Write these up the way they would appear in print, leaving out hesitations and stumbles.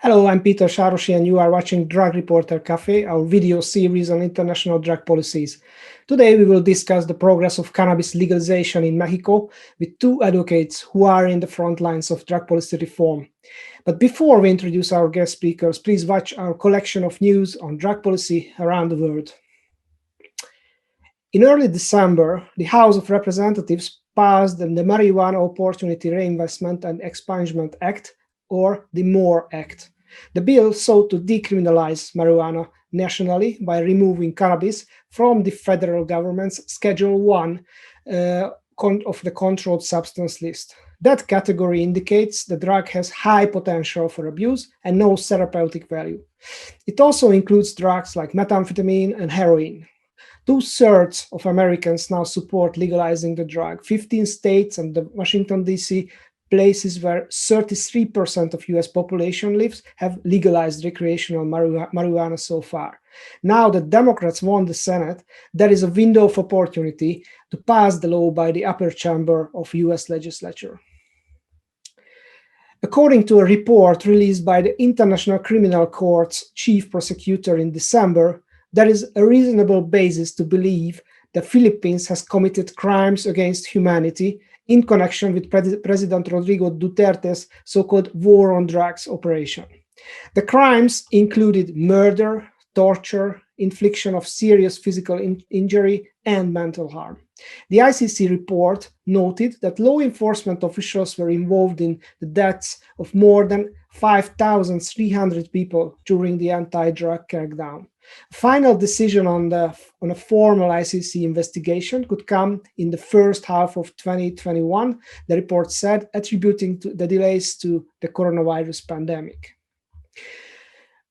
Hello, I'm Peter Sárosi, and you are watching Drugreporter Café, our video series on international drug policies. Today, we will discuss the progress of cannabis legalization in Mexico with two advocates who are in the front lines of drug policy reform. But before we introduce our guest speakers, please watch our collection of news on drug policy around the world. In early December, the House of Representatives passed the Marijuana Opportunity Reinvestment and Expungement Act, or the MORE Act. The bill sought to decriminalize marijuana nationally by removing cannabis from the federal government's Schedule I of the controlled substance list. That category indicates the drug has high potential for abuse and no therapeutic value. It also includes drugs like methamphetamine and heroin. 2/3 of Americans now support legalizing the drug. 15 states and the Washington, D.C., places where 33% of US population lives have legalized recreational marijuana so far. Now that Democrats won the Senate, there is a window of opportunity to pass the law by the upper chamber of US legislature. According to a report released by the International Criminal Court's chief prosecutor in December, there is a reasonable basis to believe that Philippines has committed crimes against humanity in connection with President Rodrigo Duterte's so-called war on drugs operation. The crimes included murder, torture, infliction of serious physical injury, and mental harm. The ICC report noted that law enforcement officials were involved in the deaths of more than 5,300 people during the anti-drug crackdown. A final decision on a formal ICC investigation could come in the first half of 2021, the report said, attributing the delays to the coronavirus pandemic.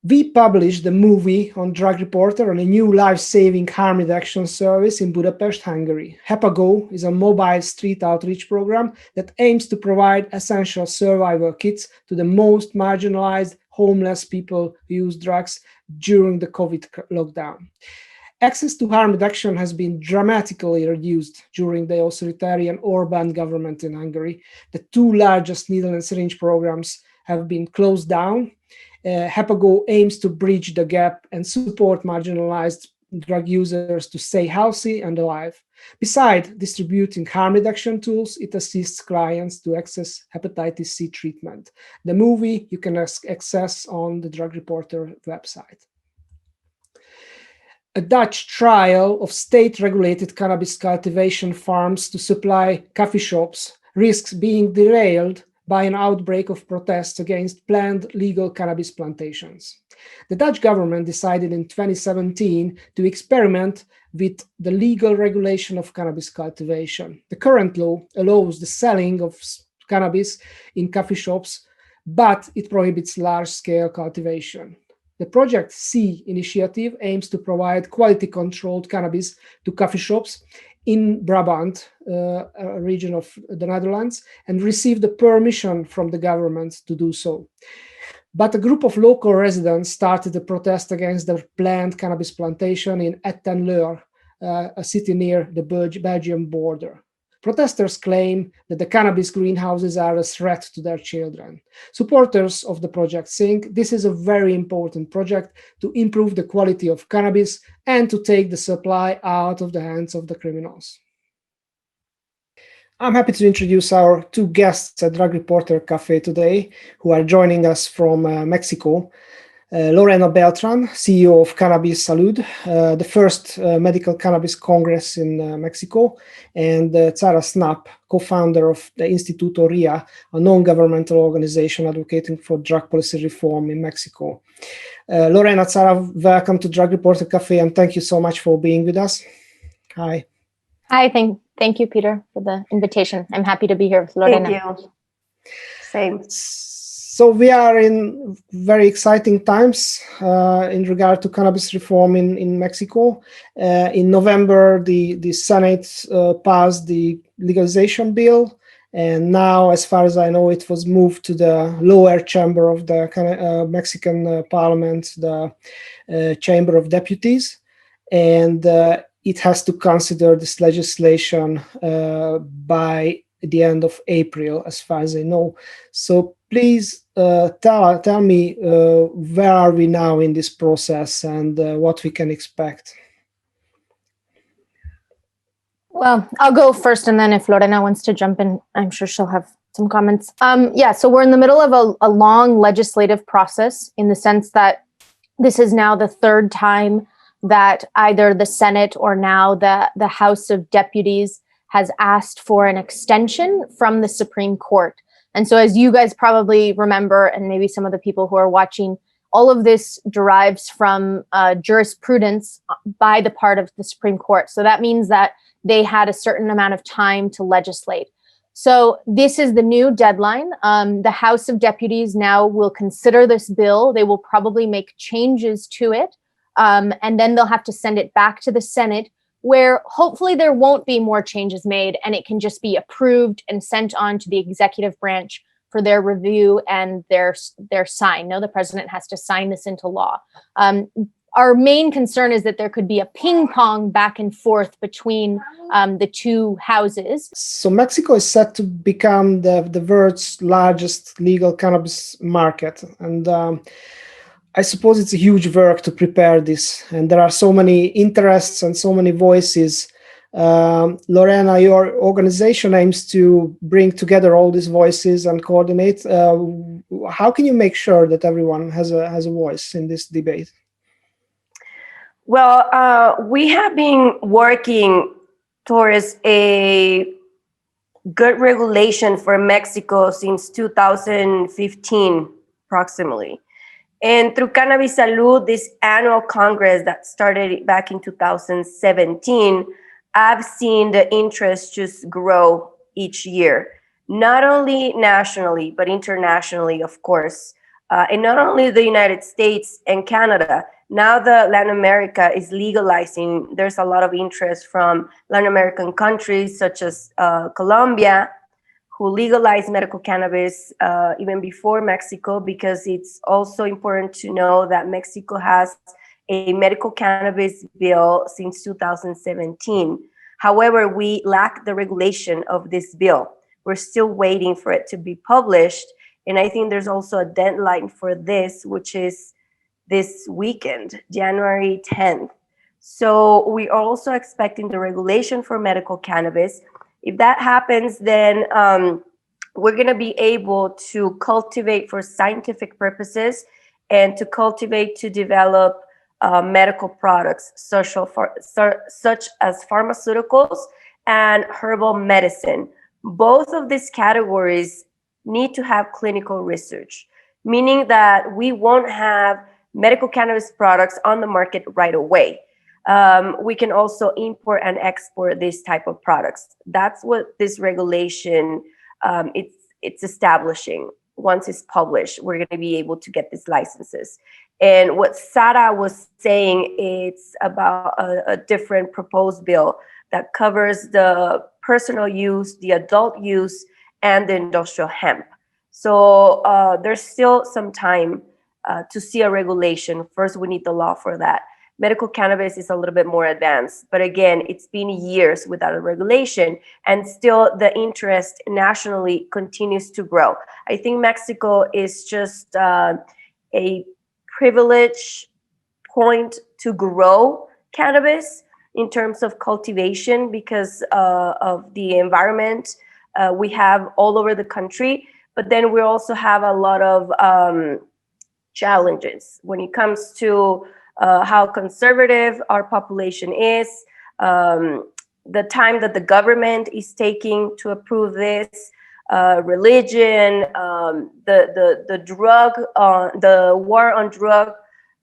We published the movie on Drugreporter on a new life-saving harm reduction service in Budapest, Hungary. HEPAGO is a mobile street outreach program that aims to provide essential survival kits to the most marginalized, homeless people who use drugs during the COVID lockdown. Access to harm reduction has been dramatically reduced during the authoritarian Orbán government in Hungary. The two largest needle and syringe programs have been closed down. HEPAGO aims to bridge the gap and support marginalized drug users to stay healthy and alive. Besides distributing harm reduction tools, it assists clients to access hepatitis C treatment. The movie you can access on the Drugreporter website. A Dutch trial of state-regulated cannabis cultivation farms to supply coffee shops risks being derailed by an outbreak of protests against planned legal cannabis plantations. The Dutch government decided in 2017 to experiment with the legal regulation of cannabis cultivation. The current law allows the selling of cannabis in coffee shops, but it prohibits large-scale cultivation. The Project C initiative aims to provide quality-controlled cannabis to coffee shops in Brabant, a region of the Netherlands, and received the permission from the government to do so. But a group of local residents started a protest against the planned cannabis plantation in Etten-Leur, a city near the Belgian border. Protesters claim that the cannabis greenhouses are a threat to their children. Supporters of the project think this is a very important project to improve the quality of cannabis and to take the supply out of the hands of the criminals. I'm happy to introduce our two guests at Drugreporter Café today, who are joining us from Mexico. Lorena Beltran, CEO of CannabiSalud, the first medical cannabis congress in Mexico, and Zara Snapp, co-founder of the Instituto RIA, a non-governmental organization advocating for drug policy reform in Mexico. Lorena, Zara, welcome to Drugreporter Café, and thank you so much for being with us. Hi. Hi, thank you, Peter, for the invitation. I'm happy to be here with Lorena. Thank you. Same. So we are in very exciting times in regard to cannabis reform in Mexico. In November, the Senate passed the legalization bill, and now, as far as I know, it was moved to the lower chamber of the Mexican Parliament, the Chamber of Deputies, and it has to consider this legislation by the end of April, as far as I know. So Please tell me where are we now in this process and what we can expect. Well, I'll go first, and then if Lorena wants to jump in, I'm sure she'll have some comments. So we're in the middle of a long legislative process, in the sense that this is now the third time that either the Senate or now the House of Deputies has asked for an extension from the Supreme Court. And so, as you guys probably remember, and maybe some of the people who are watching, all of this derives from jurisprudence by the part of the Supreme Court. So that means that they had a certain amount of time to legislate. So this is the new deadline. The House of Deputies now will consider this bill. They will probably make changes to it. And then they'll have to send it back to the Senate, where hopefully there won't be more changes made, and it can just be approved and sent on to the executive branch for their review and their sign. No, the president has to sign this into law. Our main concern is that there could be a ping pong back and forth between the two houses. So Mexico is set to become the world's largest legal cannabis market. And I suppose it's a huge work to prepare this. And there are so many interests and so many voices. Lorena, your organization aims to bring together all these voices and coordinate. How can you make sure that everyone has a voice in this debate? Well, we have been working towards a good regulation for Mexico since 2015, approximately. And through CannabiSalud, this annual Congress that started back in 2017, I've seen the interest just grow each year, not only nationally, but internationally, of course. And not only the United States and Canada. Now that Latin America is legalizing, there's a lot of interest from Latin American countries such as Colombia, who legalized medical cannabis even before Mexico, because it's also important to know that Mexico has a medical cannabis bill since 2017. However, we lack the regulation of this bill. We're still waiting for it to be published. And I think there's also a deadline for this, which is this weekend, January 10th. So we are also expecting the regulation for medical cannabis. If that happens, then we're going to be able to cultivate for scientific purposes and to cultivate to develop medical products, such as pharmaceuticals and herbal medicine. Both of these categories need to have clinical research, meaning that we won't have medical cannabis products on the market right away. We can also import and export these type of products. That's what this regulation it's establishing. Once it's published, we're going to be able to get these licenses. And what Zara was saying, it's about a different proposed bill that covers the personal use, the adult use, and the industrial hemp. So there's still some time to see a regulation. First, we need the law for that. Medical cannabis is a little bit more advanced, but again, it's been years without a regulation, and still the interest nationally continues to grow. I think Mexico is just a privileged point to grow cannabis in terms of cultivation because of the environment we have all over the country. But then we also have a lot of challenges when it comes to how conservative our population is, the time that the government is taking to approve this, religion, the drug, the war on drug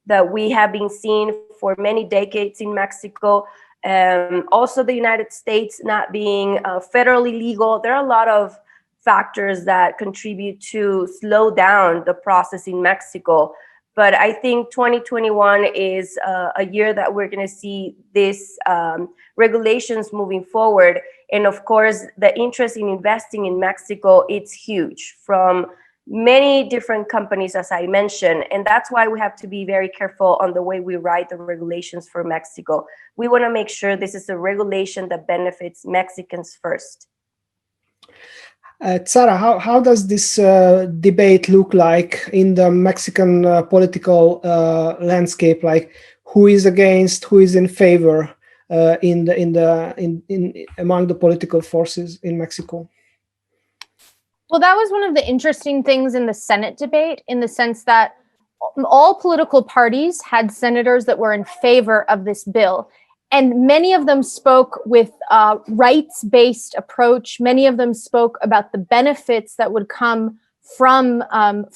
that we have been seeing for many decades in Mexico. Also the United States not being federally legal. There are a lot of factors that contribute to slow down the process in Mexico. But I think 2021 is a year that we're going to see these regulations moving forward. And of course, the interest in investing in Mexico, it's huge from many different companies, as I mentioned. And that's why we have to be very careful on the way we write the regulations for Mexico. We want to make sure this is a regulation that benefits Mexicans first. Zara, how does this debate look like in the Mexican political landscape? Like, who is against, who is in favor among the political forces in Mexico? Well, that was one of the interesting things in the Senate debate, in the sense that all political parties had senators that were in favor of this bill. And many of them spoke with a rights-based approach. Many of them spoke about the benefits that would come from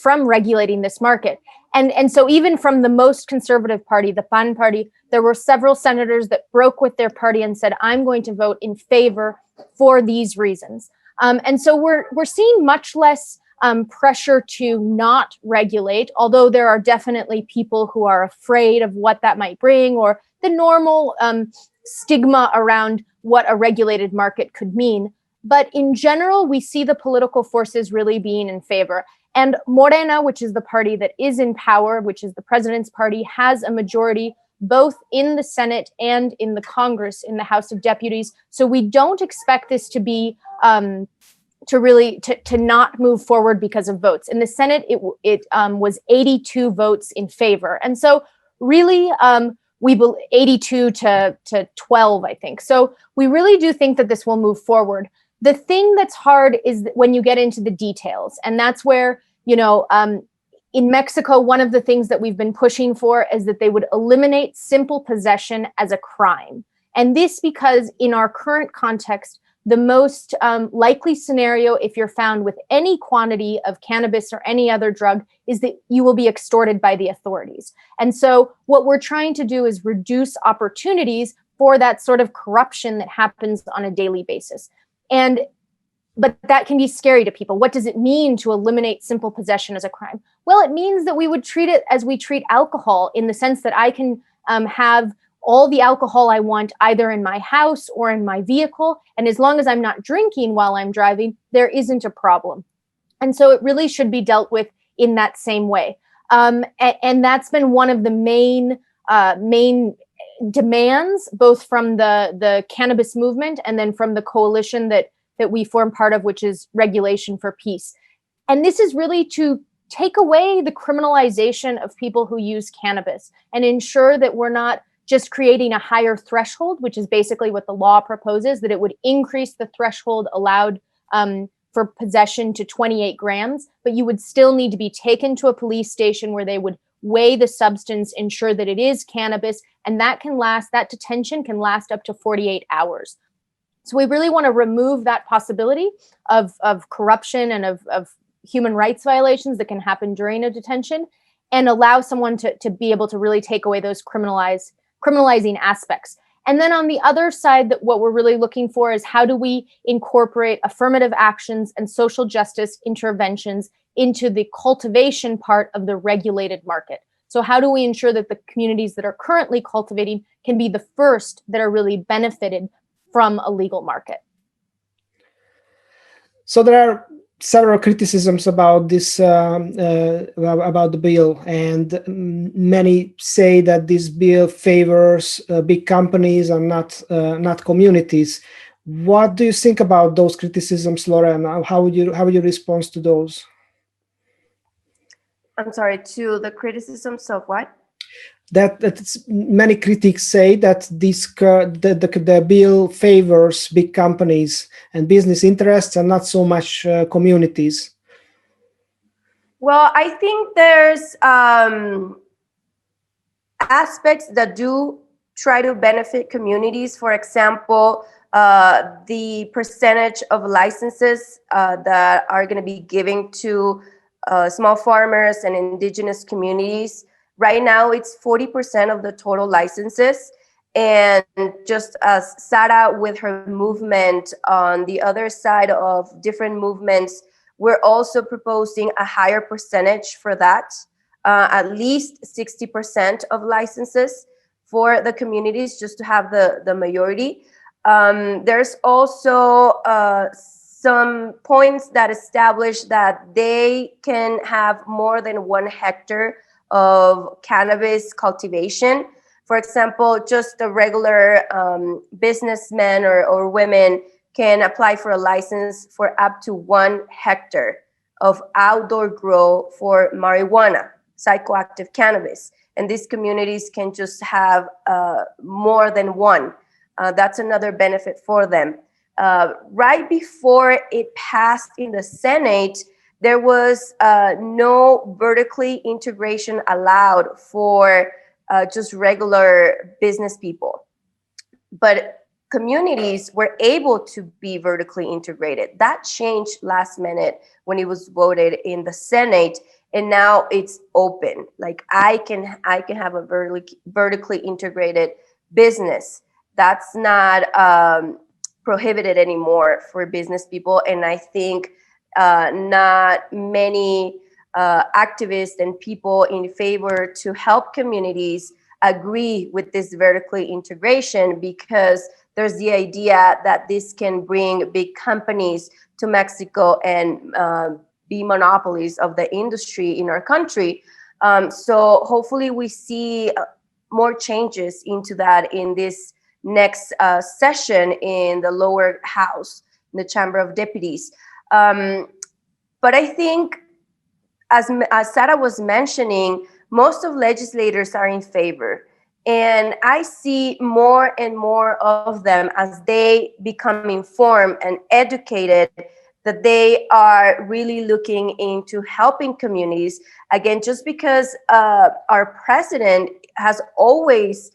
regulating this market. And so even from the most conservative party, the PAN party, there were several senators that broke with their party and said, I'm going to vote in favor for these reasons. And so we're seeing much less pressure to not regulate, although there are definitely people who are afraid of what that might bring, or the normal stigma around what a regulated market could mean. But in general, we see the political forces really being in favor. And Morena, which is the party that is in power, which is the president's party, has a majority both in the Senate and in the Congress, in the House of Deputies. So we don't expect this to be to not move forward because of votes. In the Senate, it was 82 votes in favor. And so really, 82 to 12, I think. So we really do think that this will move forward. The thing that's hard is when you get into the details. And that's where, in Mexico, one of the things that we've been pushing for is that they would eliminate simple possession as a crime. And this because in our current context, the most likely scenario, if you're found with any quantity of cannabis or any other drug, is that you will be extorted by the authorities. And so what we're trying to do is reduce opportunities for that sort of corruption that happens on a daily basis. But that can be scary to people. What does it mean to eliminate simple possession as a crime? Well, it means that we would treat it as we treat alcohol, in the sense that I can have all the alcohol I want either in my house or in my vehicle. And as long as I'm not drinking while I'm driving, there isn't a problem. And so it really should be dealt with in that same way. And that's been one of the main demands, both from the cannabis movement and then from the coalition that we form part of, which is Regulation for Peace. And this is really to take away the criminalization of people who use cannabis and ensure that we're not just creating a higher threshold, which is basically what the law proposes, that it would increase the threshold allowed for possession to 28 grams, but you would still need to be taken to a police station where they would weigh the substance, ensure that it is cannabis, and that detention can last up to 48 hours. So we really want to remove that possibility of corruption and of human rights violations that can happen during a detention, and allow someone to be able to really take away those criminalizing aspects. And then on the other side, that what we're really looking for is how do we incorporate affirmative actions and social justice interventions into the cultivation part of the regulated market. So how do we ensure that the communities that are currently cultivating can be the first that are really benefited from a legal market? So there are several criticisms about this, about the bill, and many say that this bill favors big companies and not communities. What do you think about those criticisms, Lorena? How would you respond to those? I'm sorry, to the criticisms of what? That many critics say that the bill favors big companies and business interests and not so much communities. Well, I think there's aspects that do try to benefit communities. For example, the percentage of licenses that are going to be given to small farmers and indigenous communities. Right now, it's 40% of the total licenses. And just as Zara with her movement on the other side of different movements, we're also proposing a higher percentage for that, at least 60% of licenses for the communities, just to have the majority. There's also some points that establish that they can have more than 1 hectare of cannabis cultivation. For example, just a regular businessman or women can apply for a license for up to 1 hectare of outdoor grow for marijuana, psychoactive cannabis. And these communities can just have more than one. That's another benefit for them. Right before it passed in the Senate, there was no vertically integration allowed for just regular business people. But communities were able to be vertically integrated. That changed last minute when it was voted in the Senate, and now it's open. Like I can have a vertically integrated business. That's not prohibited anymore for business people, and I think not many activists and people in favor to help communities agree with this vertically integration, because there's the idea that this can bring big companies to Mexico and be monopolies of the industry in our country. So hopefully we see more changes into that in this next session in the lower house, in the Chamber of Deputies. But I think, as Zara was mentioning, most of legislators are in favor. And I see more and more of them as they become informed and educated, that they are really looking into helping communities. Again, just because our president has always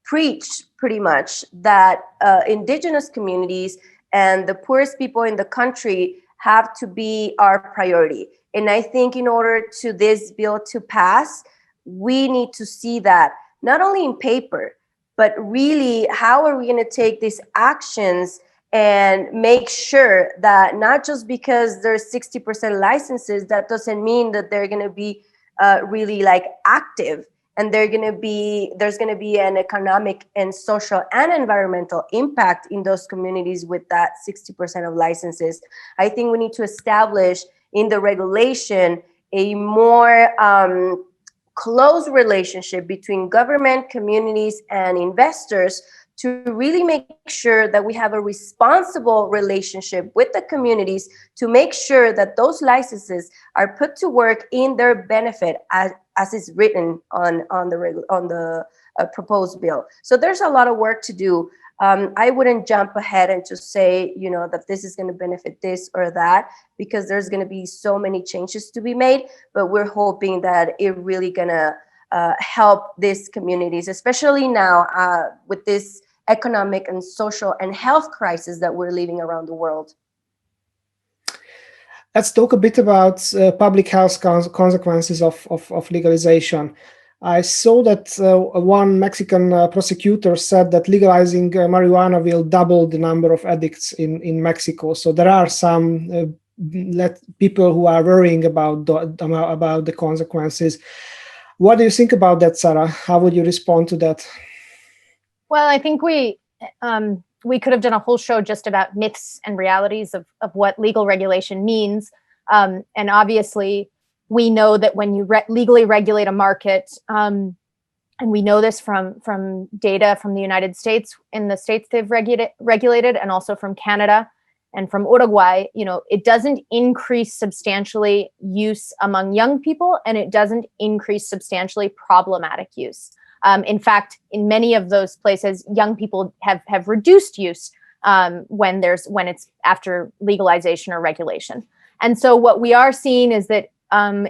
preached pretty much that indigenous communities and the poorest people in the country have to be our priority. And I think in order to this bill to pass, we need to see that not only in paper, but really how are we going to take these actions and make sure that not just because there's 60% licenses, that doesn't mean that they're going to be really like active, and there's going to be an economic and social and environmental impact in those communities with that 60% of licenses. I think we need to establish in the regulation a more close relationship between government, communities, and investors to really make sure that we have a responsible relationship with the communities, to make sure that those licenses are put to work in their benefit as is written on the proposed bill. So there's a lot of work to do. I wouldn't jump ahead and just say, that this is going to benefit this or that, because there's going to be so many changes to be made. But we're hoping that it really going to help these communities, especially now with this economic and social and health crisis that we're living around the world. Let's talk a bit about public health consequences of legalization. I saw that one Mexican prosecutor said that legalizing marijuana will double the number of addicts in Mexico. So there are some people who are worrying about the consequences. What do you think about that, Zara? How would you respond to that? Well, I think we could have done a whole show just about myths and realities of what legal regulation means. And obviously, we know that when you legally regulate a market, and we know this from data from the United States, in the states they've regulated, and also from Canada and from Uruguay, it doesn't increase substantially use among young people, and it doesn't increase substantially problematic use. In fact, in many of those places, young people have reduced use when it's after legalization or regulation. And so what we are seeing is that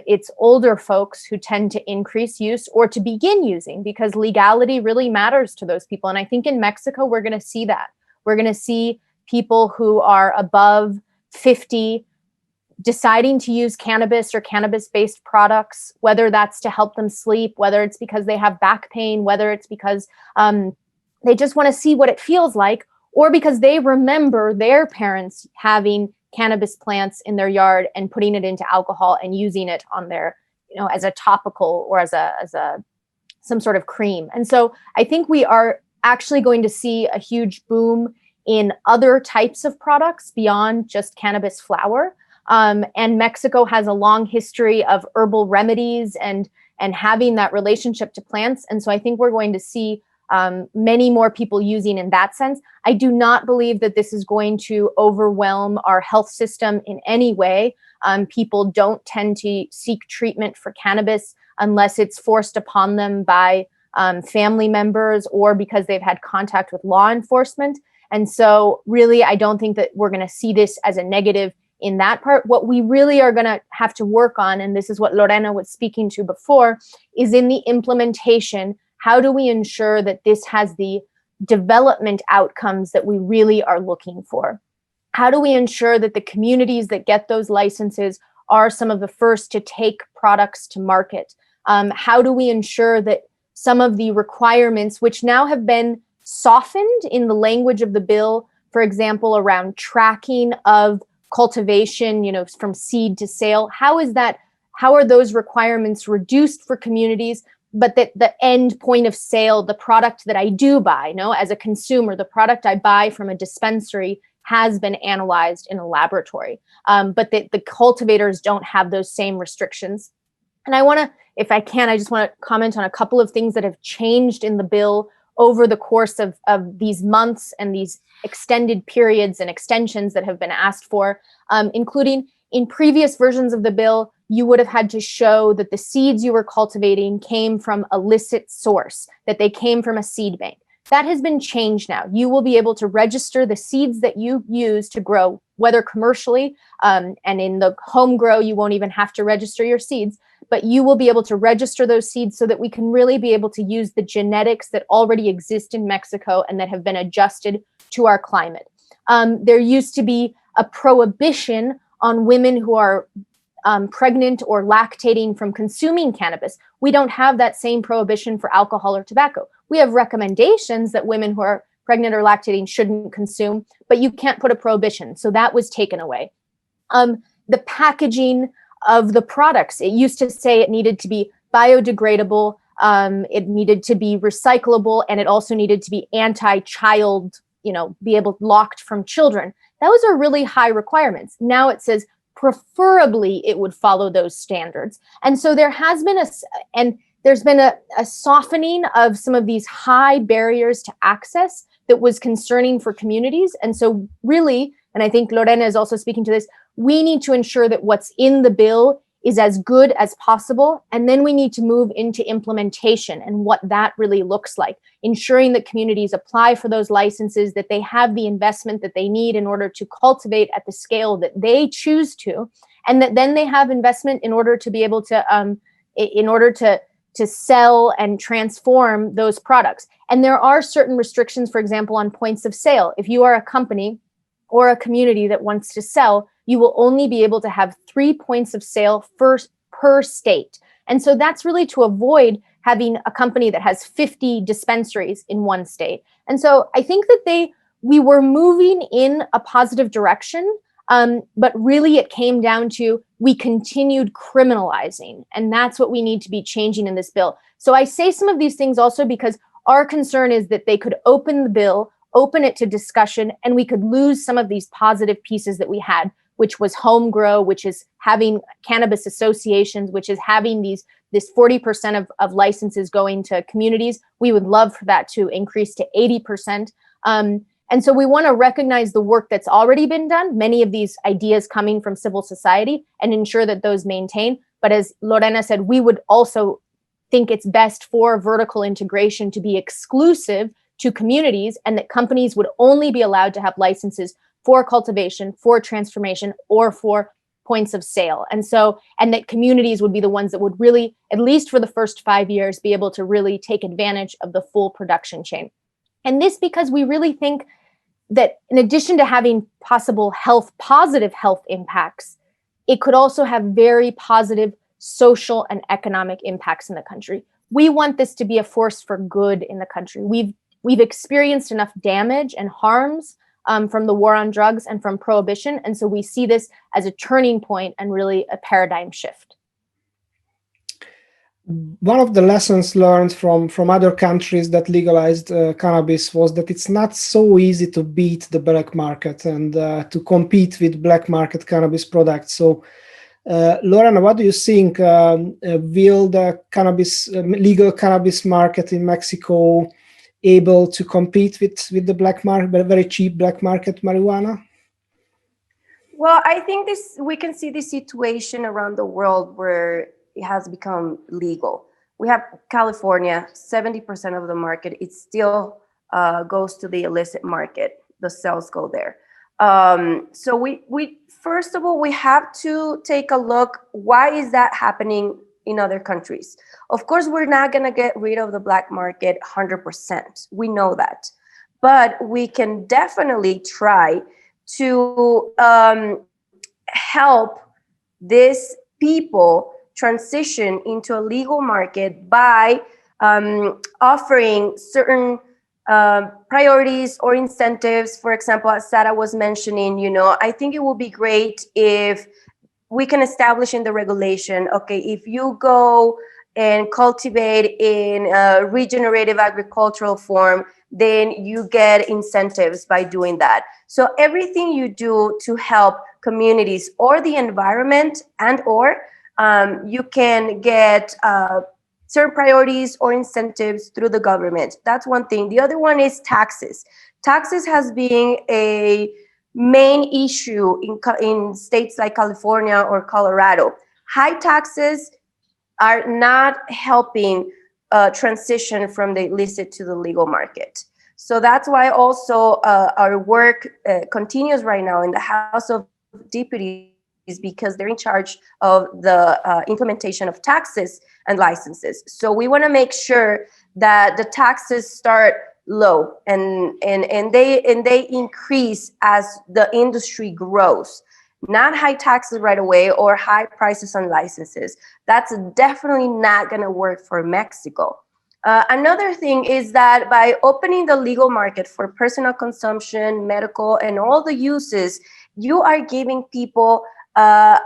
it's older folks who tend to increase use or to begin using, because legality really matters to those people. And I think in Mexico, we're going to see that. We're going to see people who are above 50 deciding to use cannabis or cannabis-based products, whether that's to help them sleep, whether it's because they have back pain, whether it's because they just want to see what it feels like, or because they remember their parents having cannabis plants in their yard and putting it into alcohol and using it on their, as a topical or as some sort of cream. And so I think we are actually going to see a huge boom in other types of products beyond just cannabis flower. And Mexico has a long history of herbal remedies and having that relationship to plants. And so I think we're going to see many more people using in that sense. I do not believe that this is going to overwhelm our health system in any way. People don't tend to seek treatment for cannabis unless it's forced upon them by family members or because they've had contact with law enforcement. And so really, I don't think that we're going to see this as a negative in that part. What we really are going to have to work on, and this is what Lorena was speaking to before, is in the implementation. How do we ensure that this has the development outcomes that we really are looking for? How do we ensure that the communities that get those licenses are some of the first to take products to market? How do we ensure that some of the requirements, which now have been softened in the language of the bill, for example, around tracking of cultivation, from seed to sale, how are those requirements reduced for communities, but that the end point of sale, the product that I do buy, as a consumer, the product I buy from a dispensary has been analyzed in a laboratory, but that the cultivators don't have those same restrictions. And I want to, if I can, I just want to comment on a couple of things that have changed in the bill over the course of these months and these extended periods and extensions that have been asked for, including in previous versions of the bill, you would have had to show that the seeds you were cultivating came from a licit source, that they came from a seed bank. That has been changed now. You will be able to register the seeds that you use to grow, whether commercially, and in the home grow, you won't even have to register your seeds, but you will be able to register those seeds so that we can really be able to use the genetics that already exist in Mexico and that have been adjusted to our climate. There used to be a prohibition on women who are pregnant or lactating from consuming cannabis. We don't have that same prohibition for alcohol or tobacco. We have recommendations that women who are pregnant or lactating shouldn't consume, but you can't put a prohibition. So that was taken away. The packaging of the products, it used to say it needed to be biodegradable, it needed to be recyclable, and it also needed to be anti-child, be able locked from children. Those are really high requirements. Now it says preferably it would follow those standards. And so there has been there's been a softening of some of these high barriers to access that was concerning for communities. And so really, and I think Lorena is also speaking to this, we need to ensure that what's in the bill is as good as possible. And then we need to move into implementation and what that really looks like, ensuring that communities apply for those licenses, that they have the investment that they need in order to cultivate at the scale that they choose to, and that then they have investment in order to be able to sell and transform those products. And there are certain restrictions, for example, on points of sale. If you are a company or a community that wants to sell, you will only be able to have 3 points of sale per state. And so that's really to avoid having a company that has 50 dispensaries in one state. And so I think that we were moving in a positive direction, but really it came down to we continued criminalizing, and that's what we need to be changing in this bill. So I say some of these things also because our concern is that they could open the bill, open it to discussion, and we could lose some of these positive pieces that we had, which was home grow, which is having cannabis associations, which is having this 40% of licenses going to communities. We would love for that to increase to 80%. And so we want to recognize the work that's already been done, many of these ideas coming from civil society, and ensure that those maintain. But as Lorena said, we would also think it's best for vertical integration to be exclusive to communities, and that companies would only be allowed to have licenses for cultivation, for transformation, or for points of sale. And that communities would be the ones that would really, at least for the first 5 years, be able to really take advantage of the full production chain. And this because we really think that in addition to having possible positive health impacts, it could also have very positive social and economic impacts in the country. We want this to be a force for good in the country. We've experienced enough damage and harms from the war on drugs and from prohibition. And so we see this as a turning point and really a paradigm shift. One of the lessons learned from other countries that legalized cannabis was that it's not so easy to beat the black market and to compete with black market cannabis products. So, Lorena, what do you think? Will the legal cannabis market in Mexico able to compete with the black market, very cheap black market marijuana? Well, I think we can see this situation around the world where it has become legal. We have California, 70% of the market, it still goes to the illicit market. The sales go there. So we first of all, we have to take a look, why is that happening in other countries? Of course, we're not going to get rid of the black market 100%. We know that. But we can definitely try to help these people transition into a legal market by offering certain priorities or incentives. For example, as Zara was mentioning, I think it would be great if we can establish in the regulation, okay, if you go and cultivate in a regenerative agricultural form, then you get incentives by doing that. So everything you do to help communities or the environment or you can get certain priorities or incentives through the government. That's one thing. The other one is taxes. Taxes has been a main issue in states like California or Colorado. High taxes are not helping transition from the illicit to the legal market. So that's why also our work continues right now in the House of Deputies, because they're in charge of the implementation of taxes and licenses. So we want to make sure that the taxes start low and they increase as the industry grows. Not high taxes right away or high prices on licenses. That's definitely not going to work for Mexico. Another thing is that by opening the legal market for personal consumption, medical, and all the uses, you are giving people a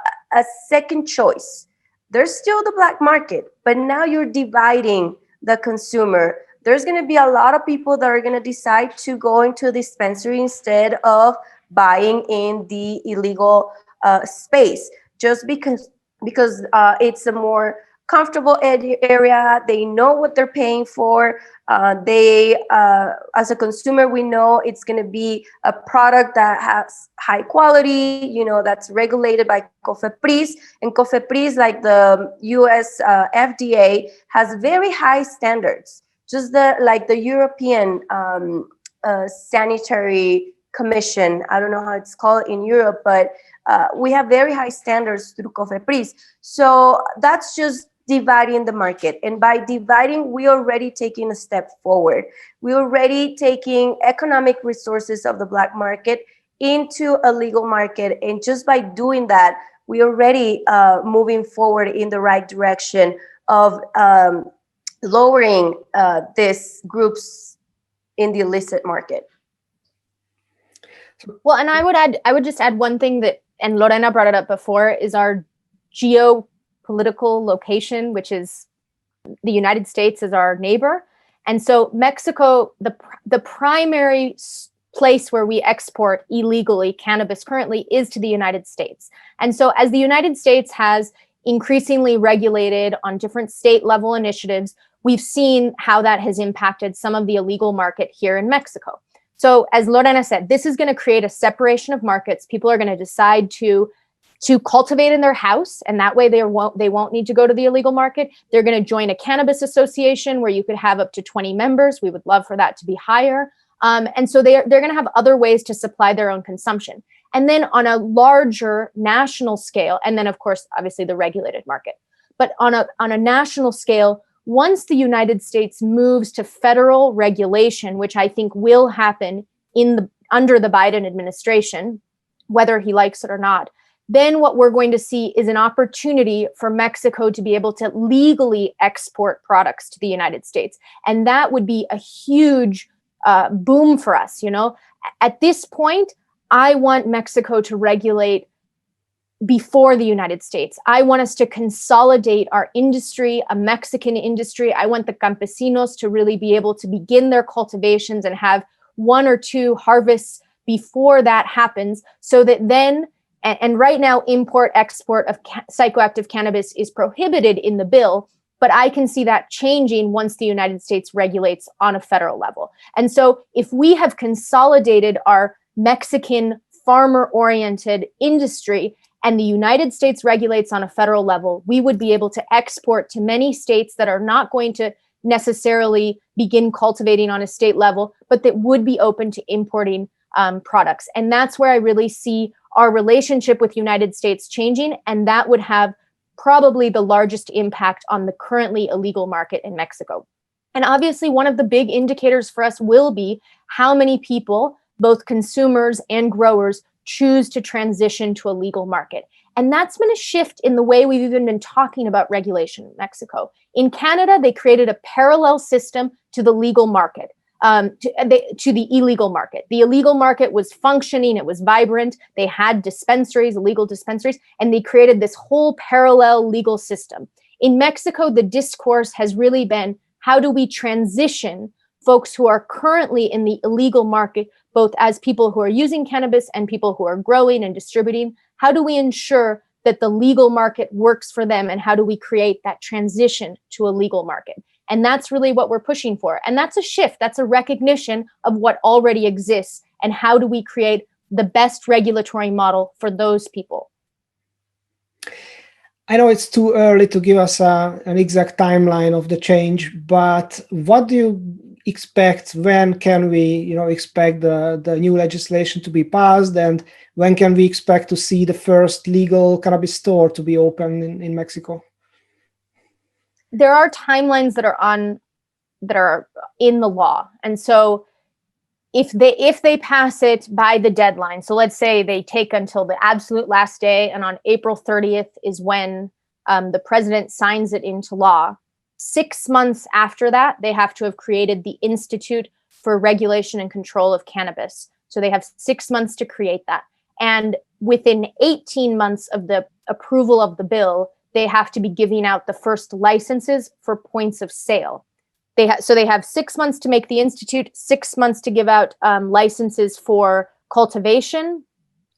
second choice. There's still the black market, but now you're dividing the consumer. There's going to be a lot of people that are going to decide to go into a dispensary instead of buying in the illegal space, just because it's a more comfortable area. They know what they're paying for. As a consumer, we know it's going to be a product that has high quality, that's regulated by COFEPRIS. And COFEPRIS, like the US FDA, has very high standards, just like the European Sanitary Commission. I don't know how it's called in Europe, but we have very high standards through COFEPRIS. So that's just dividing the market. And by dividing, we're already taking a step forward. We're already taking economic resources of the black market into a legal market. And just by doing that, we're already moving forward in the right direction of lowering these groups in the illicit market. Well, and I would just add one thing that, and Lorena brought it up before, is our geopolitical location, which is the United States as our neighbor. And so Mexico, the primary place where we export illegally cannabis currently is to the United States. And so as the United States has increasingly regulated on different state level initiatives, we've seen how that has impacted some of the illegal market here in Mexico. So as Lorena said, this is going to create a separation of markets. People are going to decide to cultivate in their house, and that way they won't need to go to the illegal market. They're going to join a cannabis association where you could have up to 20 members. We would love for that to be higher. And so they're going to have other ways to supply their own consumption. And then on a larger national scale, and then of course, obviously the regulated market, but on a national scale, once the United States moves to federal regulation, which I think will happen under the Biden administration, whether he likes it or not, then what we're going to see is an opportunity for Mexico to be able to legally export products to the United States. And that would be a huge boom for us. At this point, I want Mexico to regulate before the United States. I want us to consolidate our industry, a Mexican industry. I want the campesinos to really be able to begin their cultivations and have 1 or 2 harvests before that happens, so that then, and right now, import, export of psychoactive cannabis is prohibited in the bill. But I can see that changing once the United States regulates on a federal level. And so if we have consolidated our Mexican farmer-oriented industry and the United States regulates on a federal level, we would be able to export to many states that are not going to necessarily begin cultivating on a state level, but that would be open to importing products. And that's where I really see our relationship with the United States changing, and that would have probably the largest impact on the currently illegal market in Mexico. And obviously, one of the big indicators for us will be how many people, both consumers and growers, choose to transition to a legal market. And that's been a shift in the way we've even been talking about regulation in Mexico. In Canada, they created a parallel system to the legal market. To the illegal market. The illegal market was functioning, it was vibrant, they had dispensaries, illegal dispensaries, and they created this whole parallel legal system. In Mexico, the discourse has really been, how do we transition folks who are currently in the illegal market, both as people who are using cannabis and people who are growing and distributing? How do we ensure that the legal market works for them, and how do we create that transition to a legal market? And that's really what we're pushing for. And that's a shift. That's a recognition of what already exists. And how do we create the best regulatory model for those people? I know it's too early to give us an exact timeline of the change, but what do you expect? When can we, expect the new legislation to be passed? And when can we expect to see the first legal cannabis store to be open in Mexico? There are timelines that are in the law. And so if they pass it by the deadline, so let's say they take until the absolute last day, and on April 30th is when the president signs it into law. 6 months after that, they have to have created the Institute for Regulation and Control of Cannabis. So they have 6 months to create that. And within 18 months of the approval of the bill, they have to be giving out the first licenses for points of sale. So they have 6 months to make the institute, 6 months to give out licenses for cultivation,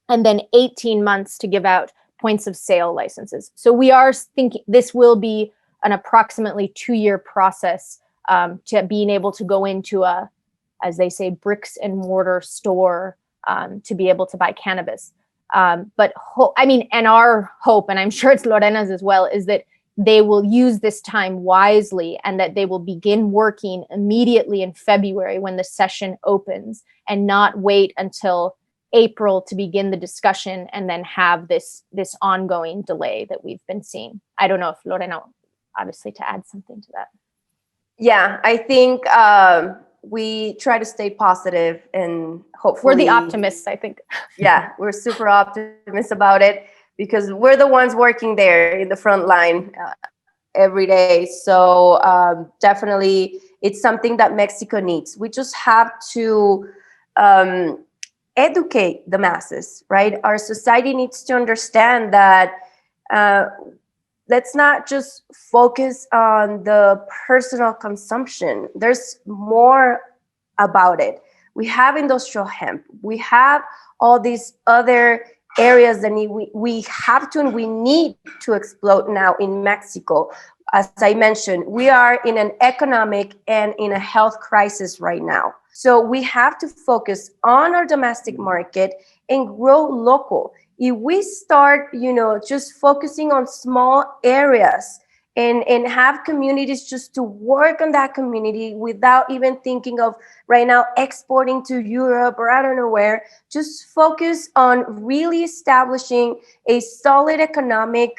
and then 18 months to give out points of sale licenses. So we are thinking this will be an approximately 2-year process to being able to go into a, as they say, bricks and mortar store to be able to buy cannabis. But our hope, and I'm sure it's Lorena's as well, is that they will use this time wisely and that they will begin working immediately in February when the session opens, and not wait until April to begin the discussion and then have this ongoing delay that we've been seeing. I don't know if Lorena, obviously, to add something to that. Yeah, I think we try to stay positive, and hopefully we're the optimists, I think. Yeah, we're super optimistic about it, because we're the ones working there in the front line every day. So definitely it's something that Mexico needs. We just have to educate the masses, right? Our society needs to understand that let's not just focus on the personal consumption. There's more about it. We have industrial hemp. We have all these other areas that we have to and we need to explode now in Mexico. As I mentioned, we are in an economic and in a health crisis right now. So we have to focus on our domestic market and grow local. If we start, just focusing on small areas and have communities just to work on that community without even thinking of right now exporting to Europe or I don't know where, just focus on really establishing a solid economy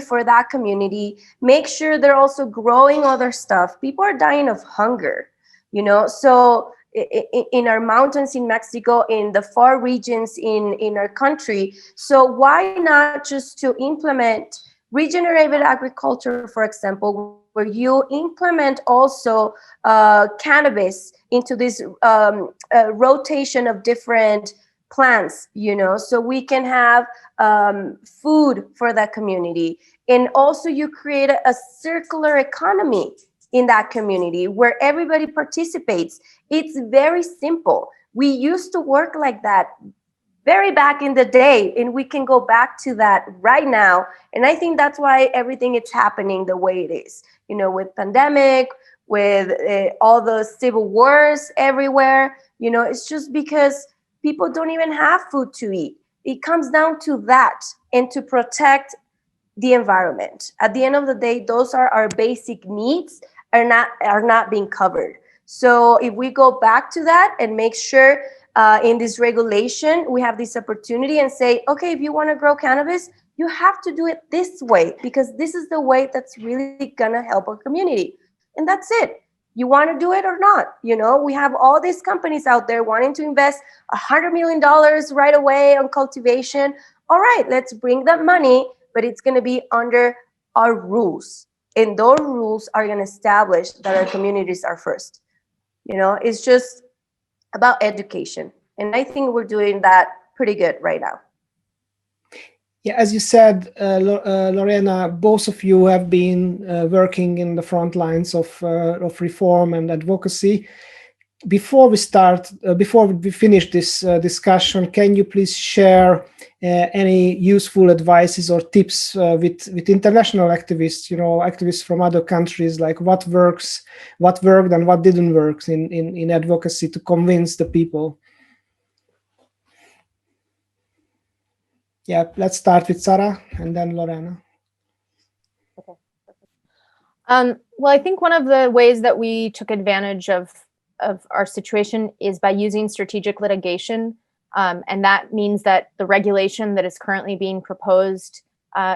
for that community. Make sure they're also growing other stuff. People are dying of hunger, so in our mountains in Mexico, in the far regions in our country. So why not just to implement regenerative agriculture, for example, where you implement also cannabis into this rotation of different plants, so we can have food for that community. And also you create a circular economy in that community where everybody participates. It's very simple. We used to work like that very back in the day, and we can go back to that right now. And I think that's why everything is happening the way it is, you know, with pandemic, with all the civil wars everywhere. You know, it's just because people don't even have food to eat. It comes down to that, and to protect the environment. At the end of the day, those are our basic needs are not being covered. So if we go back to that and make sure in this regulation we have this opportunity and say, okay, if you want to grow cannabis, you have to do it this way, because this is the way that's really gonna help our community. And that's it. You want to do it or not? You know, we have all these companies out there wanting to invest $100 million right away on cultivation. All right, let's bring that money, but it's going to be under our rules. And those rules are going to establish that our communities are first. You know, it's just about education. And I think we're doing that pretty good right now. Yeah, as you said, Lorena, both of you have been working in the front lines of reform and advocacy. Before we finish this discussion, can you please share any useful advices or tips with international activists, you know, activists from other countries, like what worked and what didn't work in advocacy to convince the people? Yeah, let's start with Zara and then Lorena. Okay. Well, I think one of the ways that we took advantage of our situation is by using strategic litigation. And that means that the regulation that is currently being proposed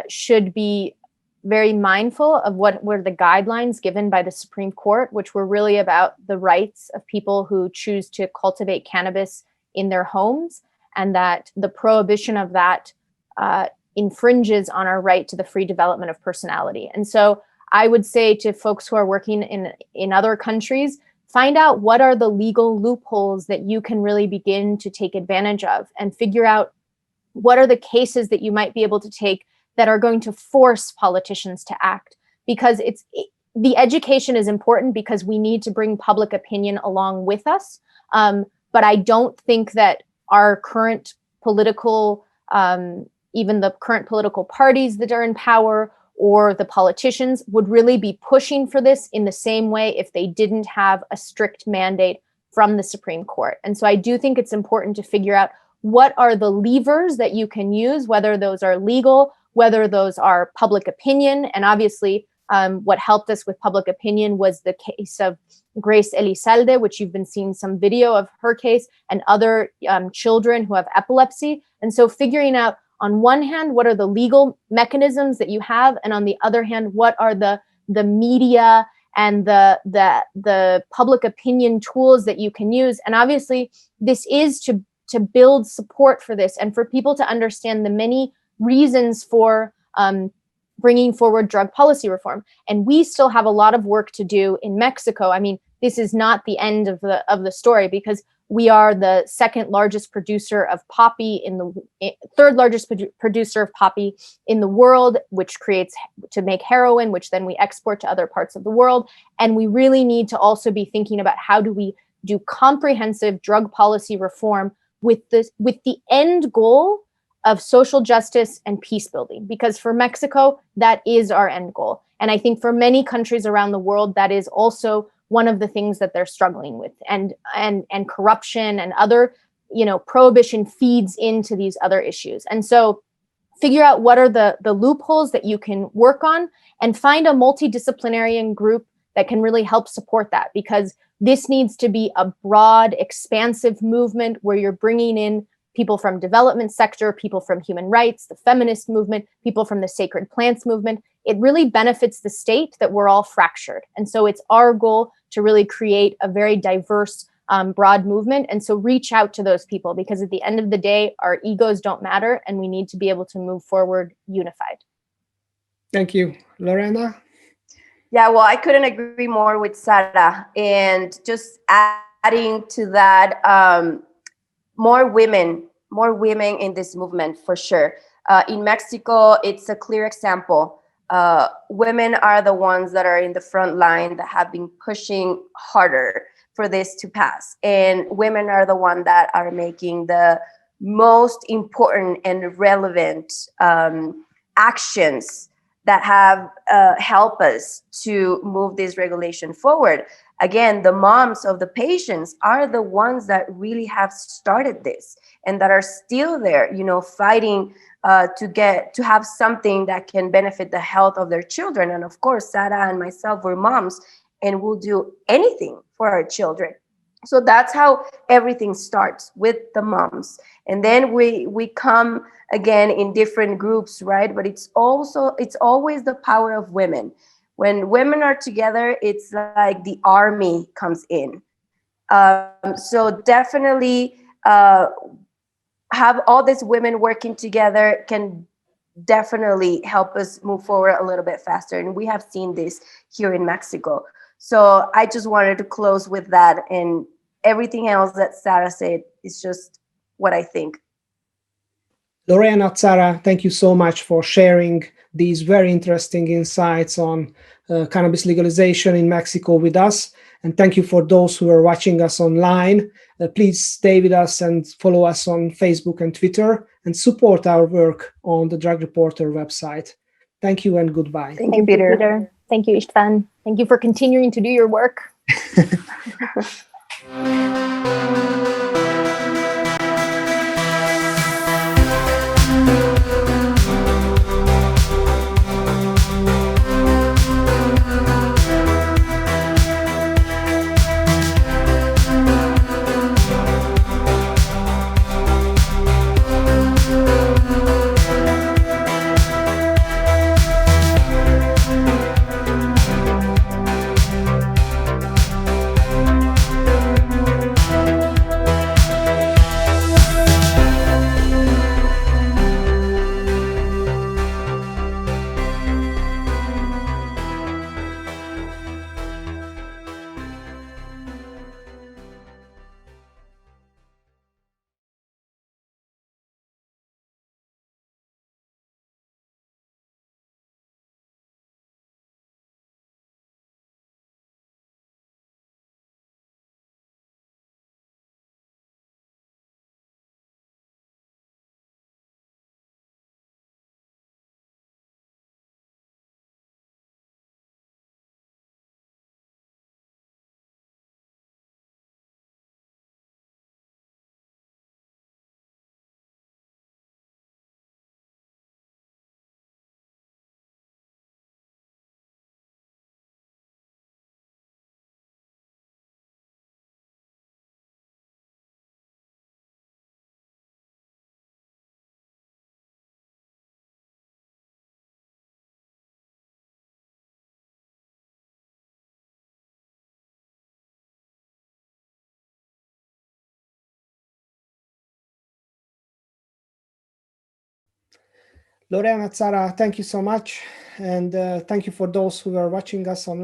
should be very mindful of what were the guidelines given by the Supreme Court, which were really about the rights of people who choose to cultivate cannabis in their homes, and that the prohibition of that infringes on our right to the free development of personality. And so I would say to folks who are working in other countries, find out what are the legal loopholes that you can really begin to take advantage of, and figure out what are the cases that you might be able to take that are going to force politicians to act. Because the education is important, because we need to bring public opinion along with us. But I don't think that our current political, even the current political parties that are in power, or the politicians would really be pushing for this in the same way if they didn't have a strict mandate from the Supreme Court. And so I do think it's important to figure out what are the levers that you can use, whether those are legal, whether those are public opinion. And obviously, what helped us with public opinion was the case of Grace Elizalde, which you've been seeing some video of her case, and other children who have epilepsy. And so figuring out, on one hand, what are the legal mechanisms that you have, and on the other hand, what are the media and the public opinion tools that you can use. And obviously, this is to build support for this, and for people to understand the many reasons for bringing forward drug policy reform. And we still have a lot of work to do in Mexico. I mean, this is not the end of the story, because we are the second largest producer of poppy third largest producer of poppy in the world, which creates to make heroin, which then we export to other parts of the world. And we really need to also be thinking about how do we do comprehensive drug policy reform with the end goal of social justice and peace building, because for Mexico, that is our end goal. And I think for many countries around the world, that is also one of the things that they're struggling with, and corruption and other, prohibition feeds into these other issues. And so figure out what are the loopholes that you can work on, and find a multidisciplinary group that can really help support that, because this needs to be a broad, expansive movement where you're bringing in people from development sector, people from human rights, the feminist movement, people from the sacred plants movement. It really benefits the state that we're all fractured. And so it's our goal to really create a very diverse, broad movement. And so reach out to those people, because at the end of the day, our egos don't matter, and we need to be able to move forward unified. Thank you. Lorena? Yeah, well, I couldn't agree more with Sara. And just adding to that, more women in this movement, for sure. In Mexico, it's a clear example. Women are the ones that are in the front line that have been pushing harder for this to pass. And women are the ones that are making the most important and relevant actions that have helped us to move this regulation forward. Again, the moms of the patients are the ones that really have started this and that are still there, fighting to have something that can benefit the health of their children. And of course, Sara and myself were moms and will do anything for our children. So that's how everything starts, with the moms. And then we come again in different groups, right? But it's always the power of women. When women are together, it's like the army comes in. So definitely have all these women working together can definitely help us move forward a little bit faster. And we have seen this here in Mexico. So I just wanted to close with that. And everything else that Sara said is just what I think. Lorena, Zara, thank you so much for sharing these very interesting insights on cannabis legalization in Mexico with us. And thank you for those who are watching us online. Please stay with us and follow us on Facebook and Twitter, and support our work on the Drug Reporter website. Thank you and goodbye. Thank you, Peter. Thank you, Istvan. Thank you for continuing to do your work. Lorena, Zara, thank you so much. And thank you for those who are watching us online.